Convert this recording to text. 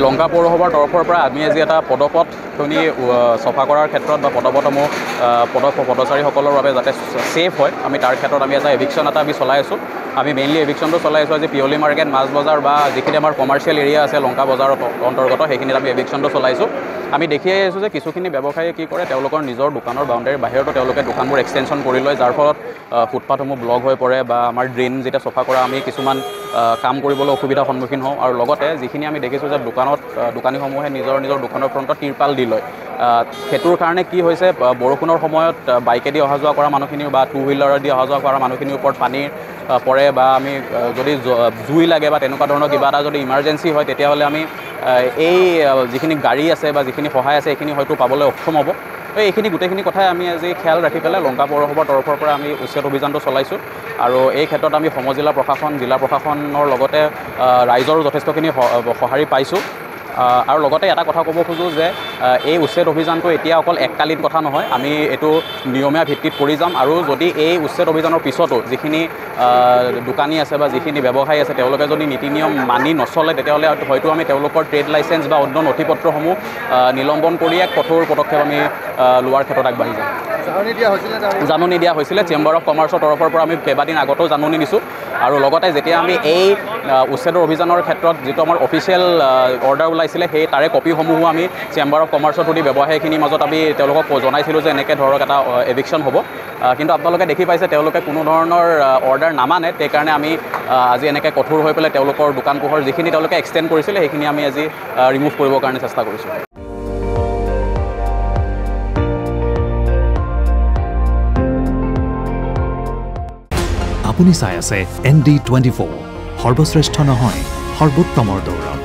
লংকা পৌৰসভাৰ তৰফৰ পৰা আমি আজি এটা পদপথখিনি চফা কৰাৰ ক্ষেত্ৰত বা পদপথসমূহ পদচাৰীসকলৰ বাবে যাতে ছেফ হয় আমি তাৰ ক্ষেত্ৰত আমি এটা এভিকশ্যন এটা আমি চলাই আছোঁ। আমি মেইনলি এভিকশ্যনটো চলাই আছোঁ আজি পিয়লি মাৰ্কেট মাছ বজাৰ বা যিখিনি আমাৰ কমাৰ্চিয়েল এৰিয়া আছে লংকা বজাৰৰ অন্তৰ্গত সেইখিনিত আমি এভিকশ্যনটো চলাইছোঁ। আমি দেখি আহিছোঁ যে কিছুখিনি ব্যৱসায়ীয়ে কি কৰে তেওঁলোকৰ নিজৰ দোকানৰ বাউণ্ডাৰীৰ বাহিৰতো তেওঁলোকে দোকানবোৰ এক্সটেনশ্যন কৰি লয়, যাৰ ফলত ফুটপাথসমূহ ব্লক হৈ পৰে বা আমাৰ ড্ৰেইন যেতিয়া চফা কৰা আমি কিছুমান কাম কৰিবলৈ অসুবিধাৰ সন্মুখীন হওঁ। আৰু লগতে যিখিনি আমি দেখিছোঁ যে দোকানীসমূহে নিজৰ দোকানৰ ফ্ৰণ্টত তিৰপাল দি লয়। সেইটোৰ কাৰণে কি হৈছে বৰষুণৰ সময়ত বাইকেদি অহা যোৱা কৰা মানুহখিনি বা টু হুইলাৰেদি অহা যোৱা কৰা মানুহখিনিৰ ওপৰত পানী পৰে বা আমি যদি জুই লাগে বা তেনেকুৱা ধৰণৰ কিবা এটা যদি ইমাৰ্জেঞ্চি হয় তেতিয়াহ'লে আমি এই যিখিনি গাড়ী আছে বা যিখিনি সহায় আছে এইখিনি হয়তো পাবলৈ অক্ষম হ'ব। এইখিনি গোটেইখিনি কথাই আমি আজি খেয়াল ৰাখি পেলাই লংকা পৌৰসভাৰ তৰফৰ পৰা আমি উচ্ছেদ অভিযানটো চলাইছোঁ। আৰু এই ক্ষেত্ৰত আমি সমজিলা প্ৰশাসন জিলা প্ৰশাসনৰ লগতে ৰাইজৰো যথেষ্টখিনি সঁহাৰি পাইছোঁ। আৰু লগতে এটা কথা ক'ব খোজোঁ যে এই উচ্ছেদ অভিযানটো এতিয়া অকল এককালীন কথা নহয়, আমি এইটো নিয়মীয়া ভিত্তিত কৰি যাম। আৰু যদি এই উচ্ছেদ অভিযানৰ পিছতো যিখিনি দোকানী আছে বা যিখিনি ব্যৱসায়ী আছে তেওঁলোকে যদি নীতি নিয়ম মানি নচলে তেতিয়াহ'লে হয়তো আমি তেওঁলোকৰ ট্ৰেড লাইচেঞ্চ বা অন্য নথি পত্ৰসমূহ নিলম্বন কৰি এক কঠোৰ পদক্ষেপ আমি লোৱাৰ ক্ষেত্ৰত আগবাঢ়ি যাম। জাননী দিয়া হৈছিলে চেম্বাৰ অফ কমাৰ্চৰ তৰফৰ পৰা আমি কেইবাদিন আগতেও জাননী দিছোঁ। আৰু লগতে যেতিয়া আমি এই উচ্ছেদৰ অভিযানৰ ক্ষেত্ৰত যিটো আমাৰ অফিচিয়েল অৰ্ডাৰ ওলাইছিলে সেই তাৰে কপিসমূহো আমি চেম্বাৰ অফ কমাৰ্চৰ থ্ৰুদি ব্যৱসায়ীখিনিৰ মাজত আমি তেওঁলোকক জনাইছিলোঁ যে এনেকৈ ধৰক এটা এভিকশ্যন হ'ব। কিন্তু আপোনালোকে দেখি পাইছে তেওঁলোকে কোনো ধৰণৰ অৰ্ডাৰ নামানে, সেইকাৰণে আমি আজি এনেকৈ কঠোৰ হৈ পেলাই তেওঁলোকৰ দোকান পোহৰ যিখিনি তেওঁলোকে এক্সটেণ্ড কৰিছিলে সেইখিনি আমি আজি ৰিমুভ কৰিবৰ কাৰণে চেষ্টা কৰিছোঁ। আপুনি চাই আছে ND24 সৰ্বশ্ৰেষ্ঠ নহয় সৰ্বোত্তমৰ দৌৰত।